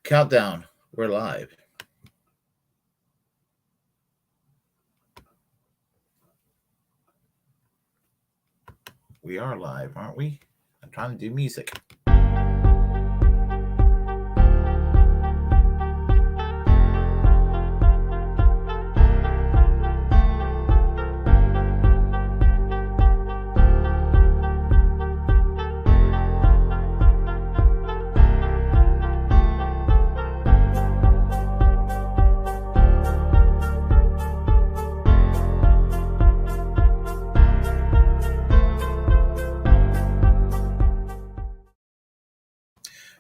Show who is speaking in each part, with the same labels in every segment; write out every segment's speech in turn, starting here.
Speaker 1: Countdown. We're live. We are live, aren't we? I'm trying to do music.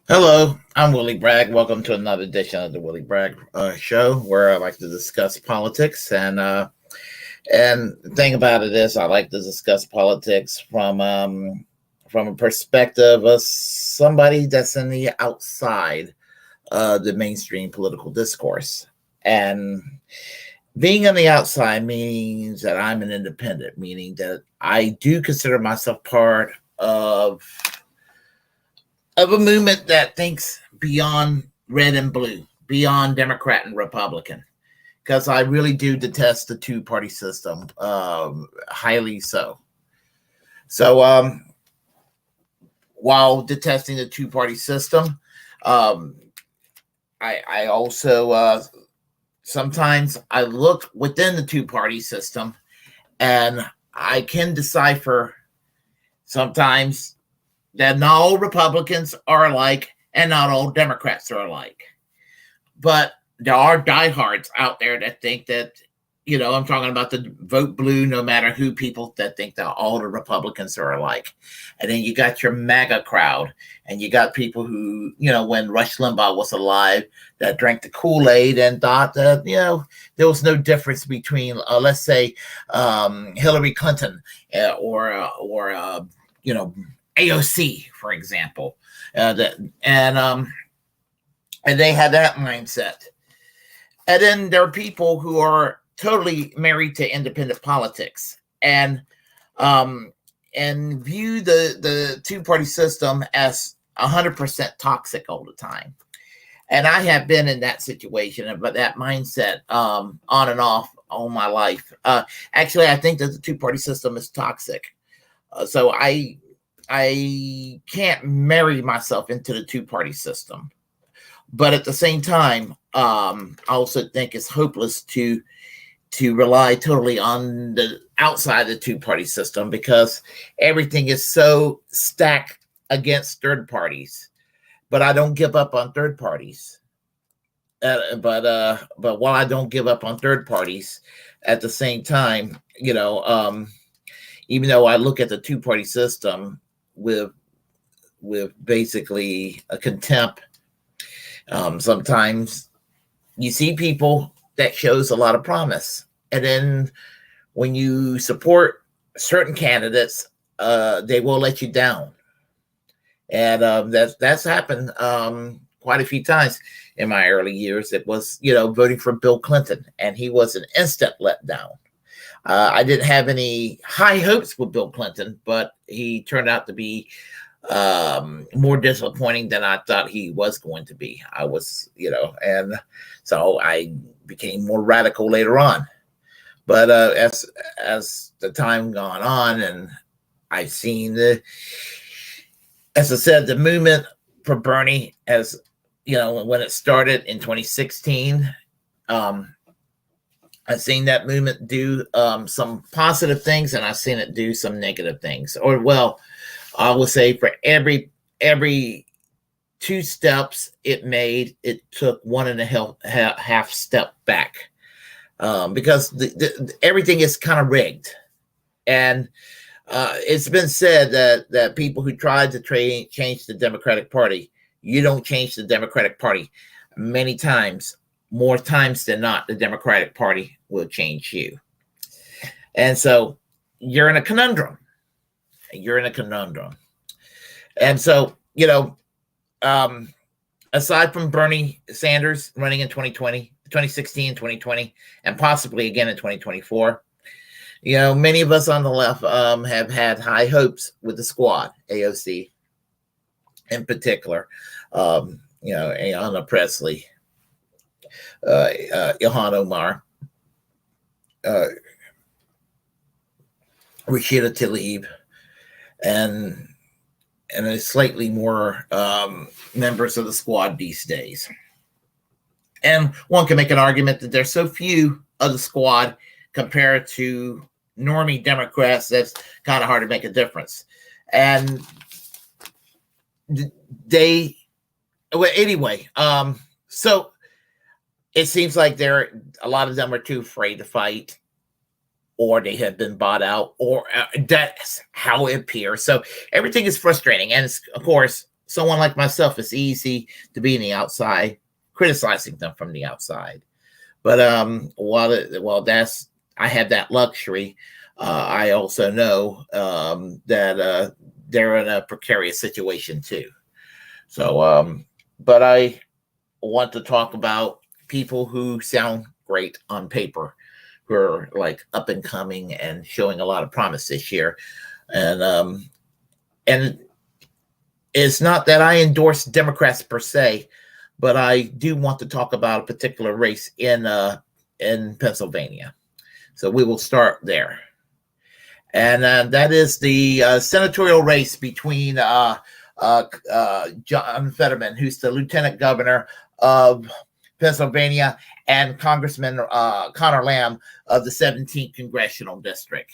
Speaker 1: Hello, I'm Willie Bragg. Welcome to another edition of the Willie Bragg Show, where I like to discuss politics. And the thing about it is, I like to discuss politics from a perspective of somebody that's in the outside of the mainstream political discourse. And being on the outside means that I'm an independent, meaning that I do consider myself part of a movement that thinks beyond red and blue, beyond Democrat and Republican, because I really do detest the two-party system, highly so. So while detesting the two-party system, I also sometimes I look within the two-party system and I can decipher sometimes that not all Republicans are alike and not all Democrats are alike. But there are diehards out there that think that, I'm talking about the vote blue, no matter who, people that think that all the Republicans are alike. And then you got your MAGA crowd, and you got people who, when Rush Limbaugh was alive, that drank the Kool-Aid and thought that, there was no difference between, let's say, Hillary Clinton or AOC, for example, and they had that mindset. And then there are people who are totally married to independent politics and view the two-party system as 100% toxic all the time. And I have been in that situation, but that mindset on and off all my life. Actually, I think that the two-party system is toxic. So I can't marry myself into the two-party system. But at the same time, I also think it's hopeless to rely totally on the outside of the two-party system, because everything is so stacked against third parties. But I don't give up on third parties. But while I don't give up on third parties, at the same time, even though I look at the two-party system with basically a contempt, sometimes you see people that shows a lot of promise, and then when you support certain candidates, they will let you down. And that's happened quite a few times in my early years. It was voting for Bill Clinton, and he was an instant letdown. I didn't have any high hopes with Bill Clinton, but he turned out to be more disappointing than I thought he was going to be. I was, and so I became more radical later on. But as the time gone on, and I've seen as I said, the movement for Bernie, as when it started in 2016, I've seen that movement do some positive things, and I've seen it do some negative things. Or, well, I will say for every 2 steps it made, it took 1.5 step back, because everything is kind of rigged. And it's been said that people who tried to change the Democratic Party, you don't change the Democratic Party. Many times, more times than not, the Democratic Party will change you. And so you're in a conundrum. And so, aside from Bernie Sanders running in 2016, 2020, and possibly again in 2024, many of us on the left have had high hopes with the squad, AOC in particular. Ayanna Presley, Ilhan Omar, Rashida Tlaib, and a slightly more members of the squad these days. And one can make an argument that there's so few of the squad compared to normie Democrats that's kind of hard to make a difference. And anyway, so it seems like a lot of them are too afraid to fight, or they have been bought out, or that's how it appears. So everything is frustrating. And of course, someone like myself, it's easy to be in the outside, criticizing them from the outside. But I have that luxury. I also know that they're in a precarious situation too. So, but I want to talk about people who sound great on paper, who are like up and coming and showing a lot of promise this year. And it's not that I endorse Democrats per se, but I do want to talk about a particular race in Pennsylvania. So we will start there. And that is the senatorial race between John Fetterman, who's the Lieutenant Governor of Pennsylvania, and Congressman Conor Lamb of the 17th Congressional District.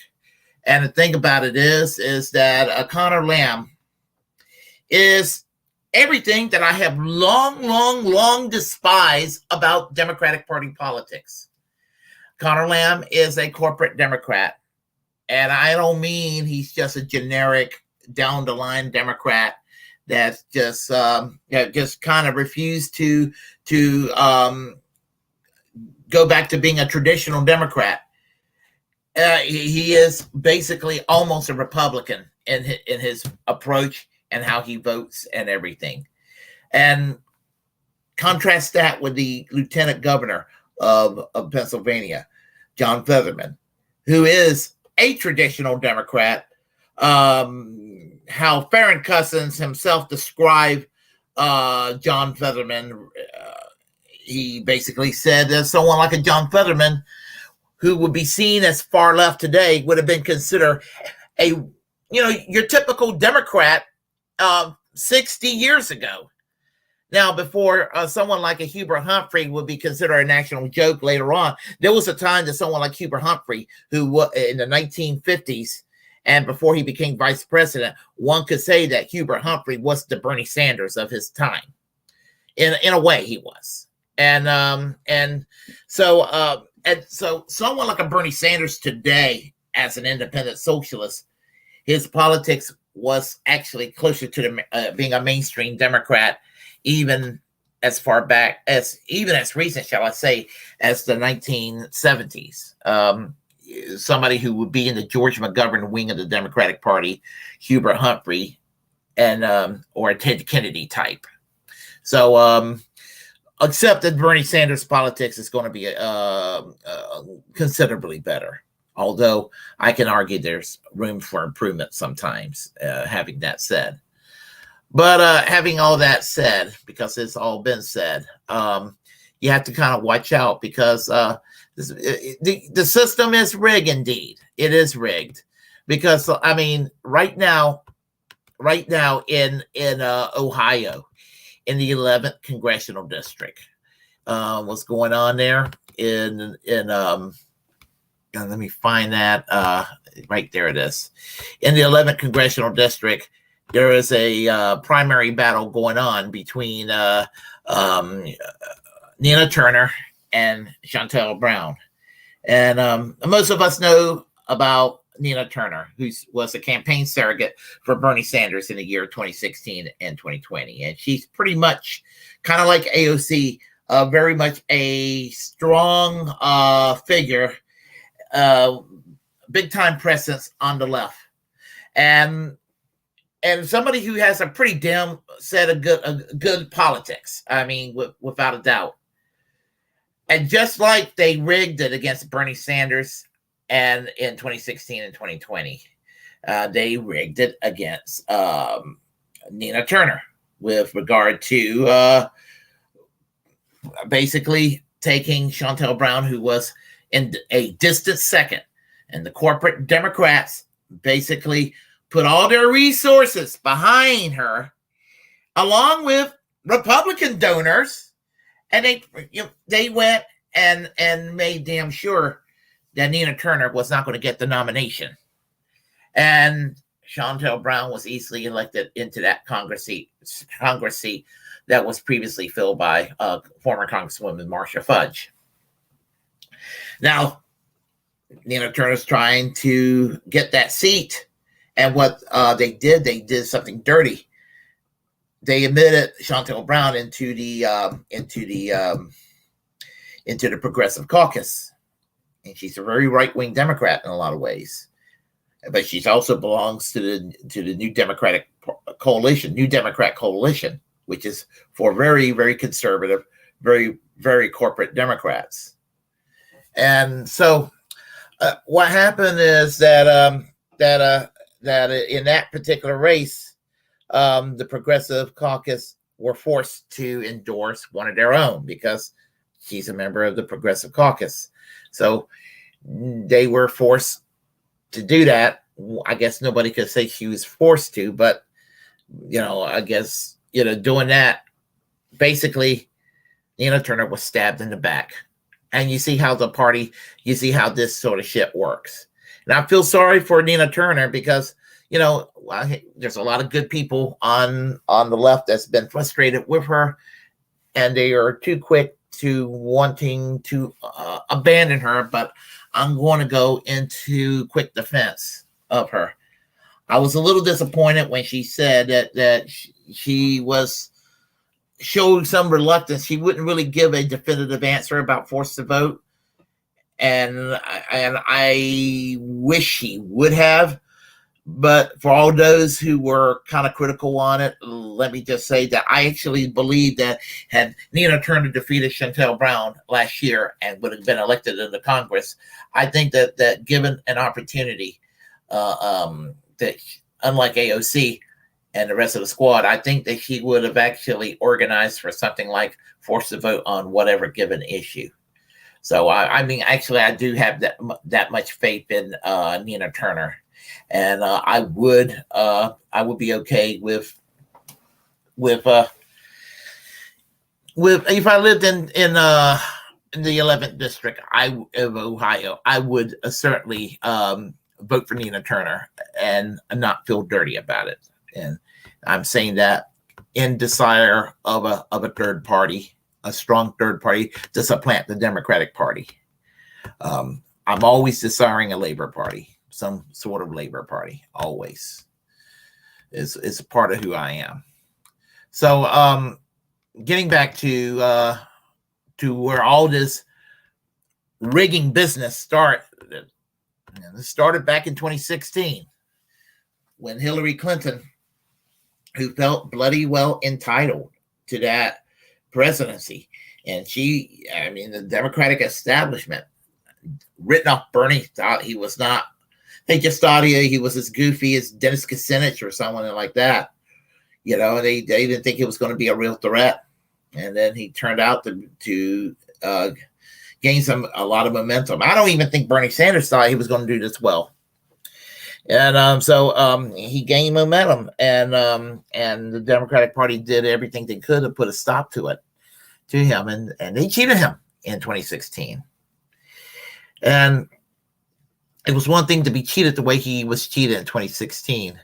Speaker 1: And the thing about it is that Conor Lamb is everything that I have long despised about Democratic Party politics. Conor Lamb is a corporate Democrat. And I don't mean he's just a generic down the line Democrat that just kind of refused to go back to being a traditional Democrat. He is basically almost a Republican in his approach and how he votes and everything. And contrast that with the Lieutenant Governor of Pennsylvania, John Fetterman, who is a traditional Democrat. How Farron Cousins himself described John Fetterman, he basically said that someone like a John Fetterman, who would be seen as far left today, would have been considered your typical Democrat 60 years ago. Now, before someone like a Hubert Humphrey would be considered a national joke later on, there was a time that someone like Hubert Humphrey, who in the 1950s, and before he became vice president, one could say that Hubert Humphrey was the Bernie Sanders of his time. In a way, he was. And so someone like a Bernie Sanders today, as an independent socialist, his politics was actually closer to being a mainstream Democrat, even as far back as recent, shall I say, as the 1970s. Somebody who would be in the George McGovern wing of the Democratic Party, Hubert Humphrey, and or a Ted Kennedy type. So, except that Bernie Sanders' politics is going to be considerably better. Although I can argue there's room for improvement sometimes, having that said. But having all that said, because it's all been said, you have to kind of watch out, because the system is rigged indeed. It is rigged. Because, I mean, right now in Ohio, in the 11th Congressional District, what's going on there let me find that. Right there it is. In the 11th Congressional District, there is a primary battle going on between Nina Turner and Chantel Brown. And most of us know about Nina Turner, who was a campaign surrogate for Bernie Sanders in the year 2016 and 2020. And she's pretty much kind of like AOC, very much a strong figure, big time presence on the left, and somebody who has a pretty damn set of good politics. I mean, without a doubt. And just like they rigged it against Bernie Sanders and in 2016 and 2020, they rigged it against Nina Turner. with regard to basically taking Shontel Brown, who was in a distant second, and the corporate Democrats basically put all their resources behind her, along with Republican donors, and they went and made damn sure that Nina Turner was not going to get the nomination. And Shontel Brown was easily elected into that Congress seat that was previously filled by former Congresswoman Marcia Fudge. Now, Nina Turner's trying to get that seat, and what they did something dirty. They admitted Shontel Brown into the Progressive Caucus, and she's a very right-wing Democrat in a lot of ways. But she also belongs to the New Democrat Coalition, which is for very, very conservative, very, very corporate Democrats. And so, what happened is that in that particular race, the Progressive Caucus were forced to endorse one of their own because she's a member of the Progressive Caucus. So they were forced to do that. I guess nobody could say she was forced to, but I guess doing that, basically Nina Turner was stabbed in the back. And you see how this sort of shit works. And I feel sorry for Nina Turner because there's a lot of good people on the left that's been frustrated with her, and they are too quick to wanting to abandon her. But I'm going to go into quick defense of her. I was a little disappointed when she said that she was showing some reluctance. She wouldn't really give a definitive answer about forced to vote, and I wish she would have. But for all those who were kind of critical on it, let me just say that I actually believe that had Nina Turner defeated Shontel Brown last year and would have been elected into Congress, I think that given an opportunity, that unlike AOC and the rest of the squad, I think that she would have actually organized for something like forced to vote on whatever given issue. So I do have that much faith in Nina Turner. And I would be okay with if I lived in the 11th district of Ohio, I would certainly vote for Nina Turner and not feel dirty about it. And I'm saying that in desire of a third party, a strong third party to supplant the Democratic Party. I'm always desiring a Labor Party. Some sort of Labor Party, always is a part of who I am. So getting back to where all this rigging business started. It started back in 2016 when Hillary Clinton, who felt bloody well entitled to that presidency, and the Democratic establishment written off Bernie, thought he was not. They just thought he was as goofy as Dennis Kucinich or someone like that. They didn't think it was going to be a real threat. And then he turned out to gain a lot of momentum. I don't even think Bernie Sanders thought he was going to do this well. And so he gained momentum, and the Democratic Party did everything they could to put a stop to him. And they cheated him in 2016. And it was one thing to be cheated the way he was cheated in 2016.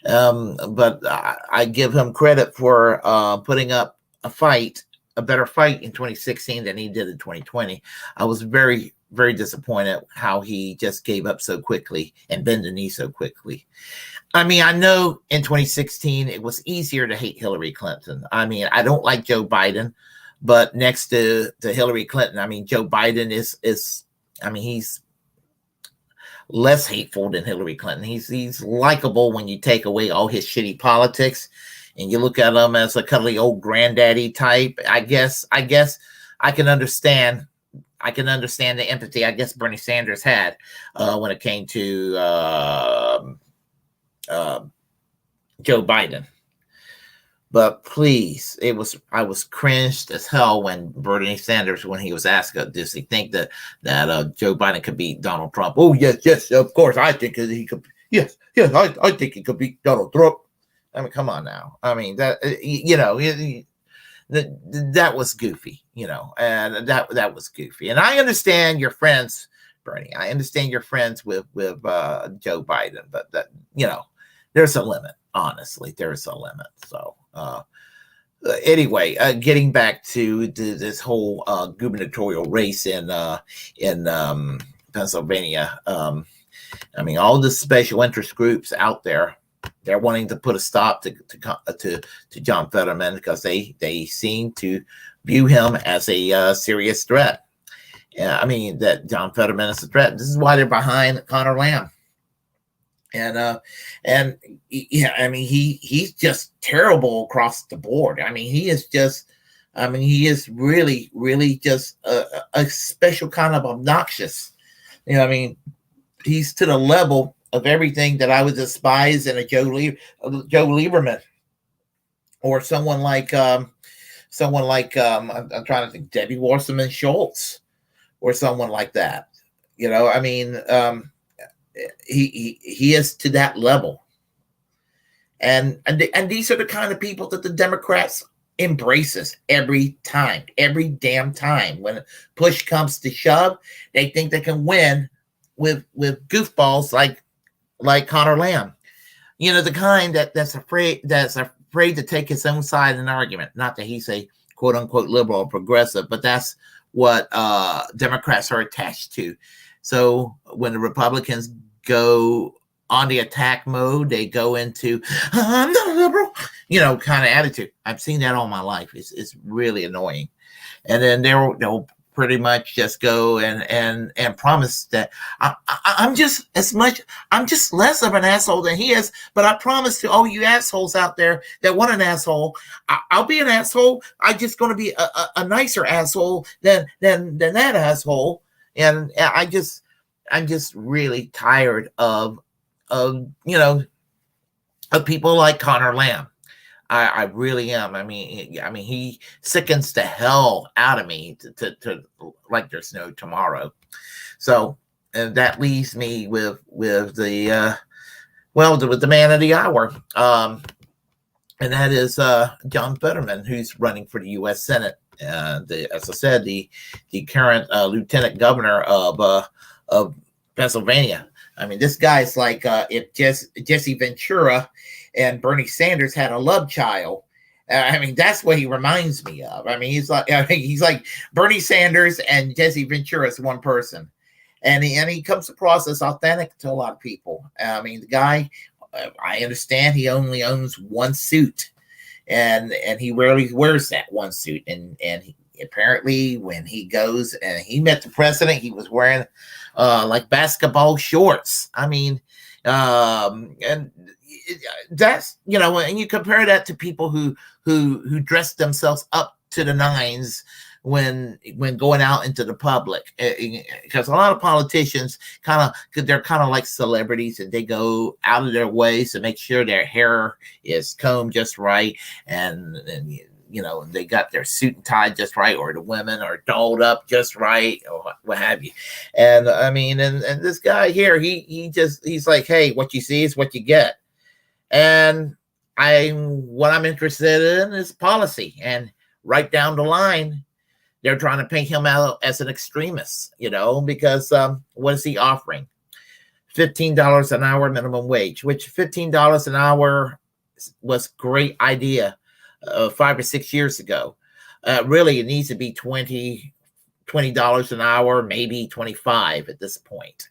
Speaker 1: But I give him credit for putting up a better fight in 2016 than he did in 2020. I was very, very disappointed how he just gave up so quickly and bent the knee so quickly. I know in 2016 it was easier to hate Hillary Clinton. I don't like Joe Biden, but next to Hillary Clinton, Joe Biden is he's less hateful than Hillary Clinton. He's likable when you take away all his shitty politics and you look at him as a cuddly old granddaddy type. I guess I can understand the empathy I guess Bernie Sanders had when it came to Joe Biden. But please, I was cringed as hell when Bernie Sanders, when he was asked, does he think that Joe Biden could beat Donald Trump? Oh yes, of course, I think he could. Yes, I think he could beat Donald Trump. I mean, come on now. I mean that that was goofy, and that was goofy. And I understand your friends, Bernie. I understand your friends with Joe Biden, but that there's a limit. Honestly, there's a limit. So anyway, getting back to this whole gubernatorial race in Pennsylvania. I mean, all the special interest groups out there, they're wanting to put a stop to John Fetterman because they seem to view him as a serious threat. I mean, that John Fetterman is a threat. This is why they're behind Conor Lamb. And yeah, I mean, he's just terrible across the board. I mean, he is really, really just a special kind of obnoxious. I mean, he's to the level of everything that I would despise in a Joe Lieberman, or someone like I'm trying to think, Debbie Wasserman Schultz, or someone like that. I mean, he is to that level, and these are the kind of people that the Democrats embraces every damn time. When push comes to shove, they think they can win with goofballs like Conor Lamb, the kind that's afraid to take his own side in an argument. Not that he's a quote unquote liberal or progressive, but that's what Democrats are attached to. So when the Republicans go on the attack mode, they go into I'm not a liberal, kind of attitude. I've seen that all my life. It's really annoying. And then they'll pretty much just go and promise that I'm just less of an asshole than he is, but I promise to all you assholes out there that want an asshole, I'll be an asshole. I'm just going to be a nicer asshole than that asshole. And I'm just really tired of people like Conor Lamb. I really am. I mean, he sickens the hell out of me to like there's no tomorrow. So, and that leaves me with the man of the hour, and that is John Fetterman, who's running for the U.S. Senate. As I said, the current Lieutenant Governor of Pennsylvania. I mean, this guy's like if Jesse Ventura and Bernie Sanders had a love child. I mean, that's what he reminds me of. I mean, he's like Bernie Sanders and Jesse Ventura is one person, and he comes across as authentic to a lot of people. I mean, the guy, I understand he only owns one suit, and he rarely wears that one suit, and apparently when he goes and he met the president, he was wearing like basketball shorts. I mean, and that's, and you compare that to people who dress themselves up to the nines when going out into the public, because a lot of politicians they're kind of like celebrities, and they go out of their ways to make sure their hair is combed just right, and they got their suit and tie just right, or the women are dolled up just right, or what have you. And I mean, and this guy here, he's like, hey, what you see is what you get. And what I'm interested in is policy. And right down the line, they're trying to paint him out as an extremist, because what is he offering? $15 an hour minimum wage, which $15 an hour was a great idea 5 or 6 years ago. Really, it needs to be $20 an hour, maybe 25 at this point.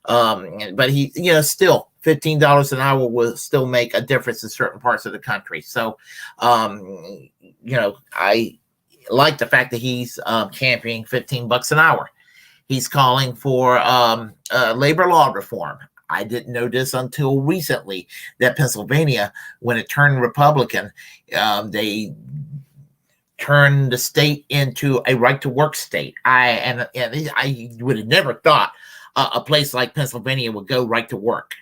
Speaker 1: But he, still $15 an hour will still make a difference in certain parts of the country. So, I like the fact that he's championing $15 an hour. He's calling for labor law reform. I didn't know this until recently, that Pennsylvania, when it turned Republican, they turned the state into a right-to-work state. I would have never thought a place like Pennsylvania would go right to work.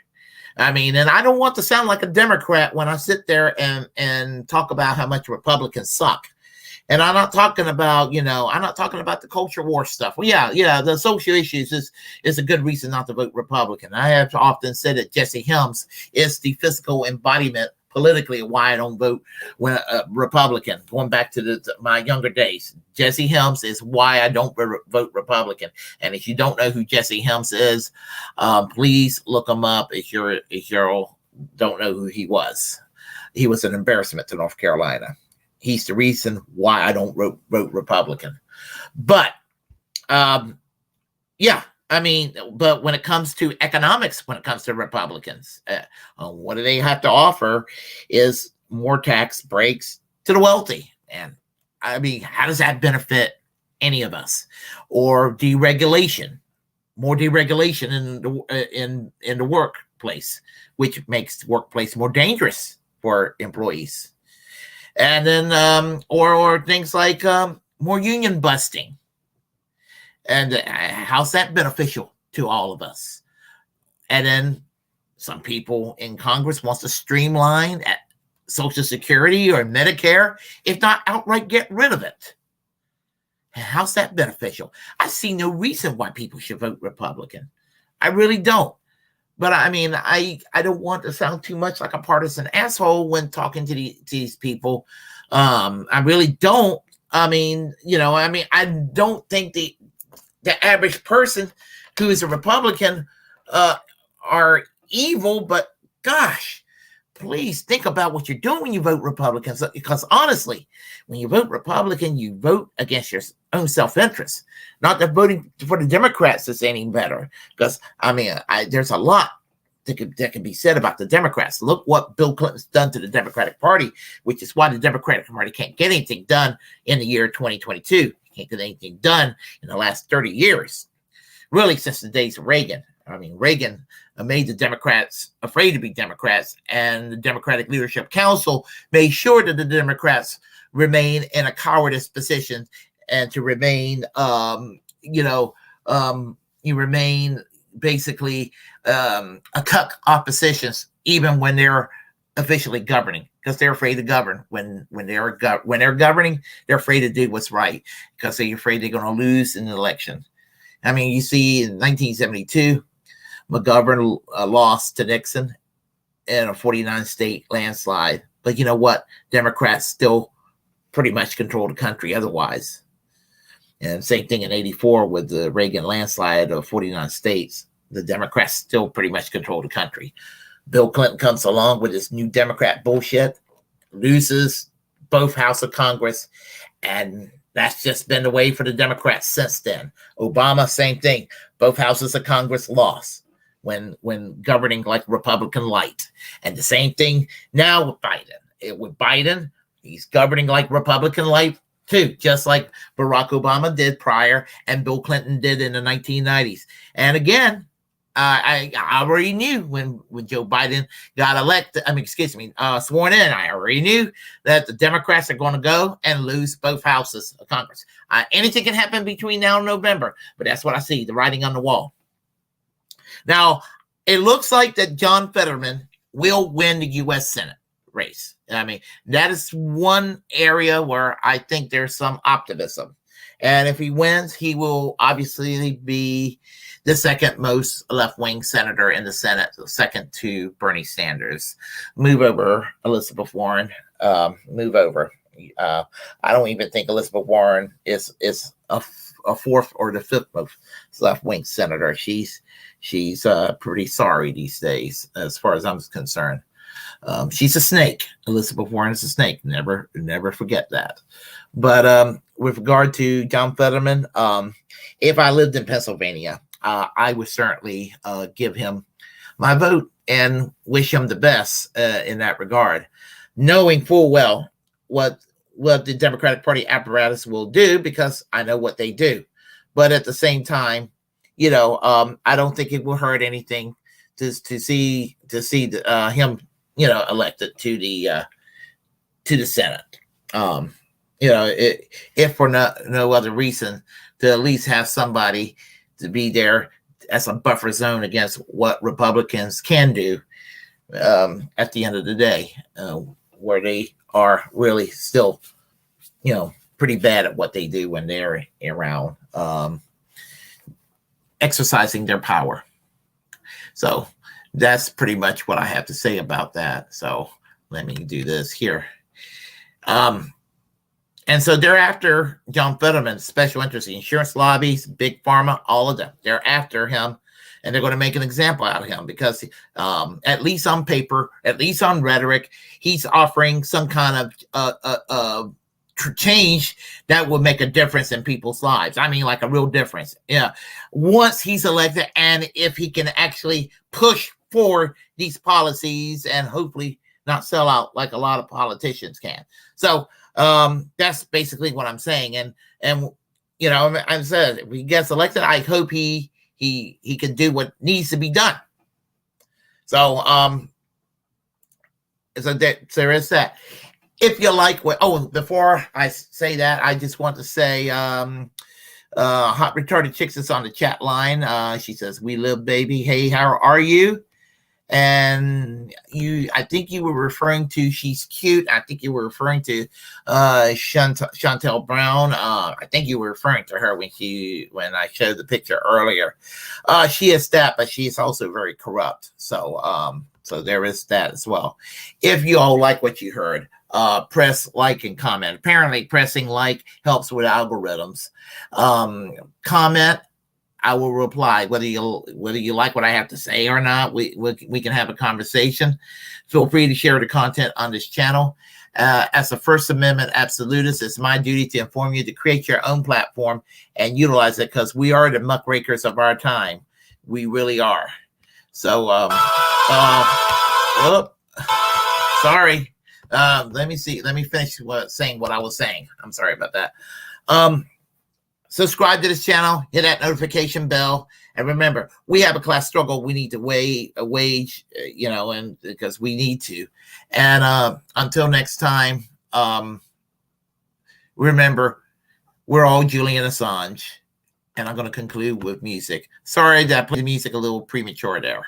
Speaker 1: I mean, and I don't want to sound like a Democrat when I sit there and talk about how much Republicans suck. And I'm not talking about, I'm not talking about the culture war stuff. Well, yeah, the social issues is a good reason not to vote Republican. I have often said that Jesse Helms is the physical embodiment politically why I don't vote when Republican. Going back to my younger days, Jesse Helms is why I don't vote Republican. And if you don't know who Jesse Helms is, please look him up. If you don't know who he was an embarrassment to North Carolina. He's the reason why I don't vote Republican. But but when it comes to economics, when it comes to Republicans, what do they have to offer is more tax breaks to the wealthy. And I mean, how does that benefit any of us? Or deregulation, more deregulation in the workplace, which makes the workplace more dangerous for employees. And then, or things like more union busting. And how's that beneficial to all of us? And then some people in Congress wants to streamline at Social Security or Medicare, if not outright get rid of it. How's that beneficial? I see no reason why people should vote Republican. I really don't. But I mean, I don't want to sound too much like a partisan asshole when talking to these people. I really don't. I don't think the average person who is a Republican are evil, but gosh, please think about what you're doing when you vote Republican. Because honestly, when you vote Republican, you vote against your own self-interest. Not that voting for the Democrats is any better. Because there's a lot that can be said about the Democrats. Look what Bill Clinton's done to the Democratic Party, which is why the Democratic Party can't get anything done in the year 2022. Can't get anything done in the last 30 years, really since the days of Reagan. Reagan made the Democrats afraid to be Democrats, and the Democratic Leadership Council made sure that the Democrats remain in a cowardice position and to remain, you remain basically a cuck oppositions, even when they're officially governing, because they're afraid to govern. When they're governing, they're afraid to do what's right because they're afraid they're going to lose in the election. You see in 1972, McGovern lost to Nixon in a 49-state landslide. But you know what? Democrats still pretty much control the country otherwise. And same thing in 84 with the Reagan landslide of 49 states. The Democrats still pretty much control the country. Bill Clinton comes along with this new Democrat bullshit, loses both houses of Congress, and that's just been the way for the Democrats since then. Obama, same thing. Both houses of Congress lost when governing like Republican light. And the same thing now with Biden. With Biden, he's governing like Republican light too, just like Barack Obama did prior and Bill Clinton did in the 1990s. And again, I already knew when Joe Biden got elected, sworn in, I already knew that the Democrats are going to go and lose both houses of Congress. Anything can happen between now and November, but that's what I see, the writing on the wall. Now, it looks like that John Fetterman will win the U.S. Senate race. That is one area where I think there's some optimism. And if he wins, he will obviously be the second most left-wing senator in the Senate, second to Bernie Sanders. Move over, Elizabeth Warren. Move over. I don't even think Elizabeth Warren is a fourth or the fifth most left-wing senator. She's pretty sorry these days, as far as I'm concerned. She's a snake. Elizabeth Warren is a snake. Never forget that. But with regard to John Fetterman, if I lived in Pennsylvania, I would certainly give him my vote and wish him the best in that regard, knowing full well what the Democratic Party apparatus will do, because I know what they do. But at the same time, I don't think it will hurt anything to see him, elected to the Senate. If for no other reason, to at least have somebody to be there as a buffer zone against what Republicans can do at the end of the day, where they are really still, pretty bad at what they do when they're around, exercising their power. So that's pretty much what I have to say about that. So let me do this here. And so they're after John Fetterman, special interest, the insurance lobbies, big pharma, all of them. They're after him, and they're going to make an example out of him because at least on paper, at least on rhetoric, he's offering some kind of change that will make a difference in people's lives. I mean, like a real difference. Yeah. Once he's elected, and if he can actually push for these policies and hopefully not sell out like a lot of politicians can. So that's basically what I'm saying. And I said, if he gets elected, I hope he can do what needs to be done. So there is that. If you like before I say that, I just want to say, Hot Retarded Chicks is on the chat line. She says, "We live, baby. Hey, how are you?" And I think you were referring to She's Cute. I think you were referring to Chantel Brown. I think you were referring to her when I showed the picture earlier. She is that, but she is also very corrupt. So there is that as well. If you all like what you heard, press like and comment. Apparently, pressing like helps with algorithms. Comment. I will reply whether you like what I have to say or not. We can have a conversation. Feel free to share the content on this channel. As a First Amendment absolutist, it's my duty to inform you to create your own platform and utilize it, because we are the muckrakers of our time. We really are. So, sorry. Let me see. Let me finish saying what I was saying. I'm sorry about that. Subscribe to this channel, hit that notification bell, and remember, we have a class struggle we need to wage, and because we need to. And until next time, remember, we're all Julian Assange, and I'm going to conclude with music. Sorry that I played the music a little premature there.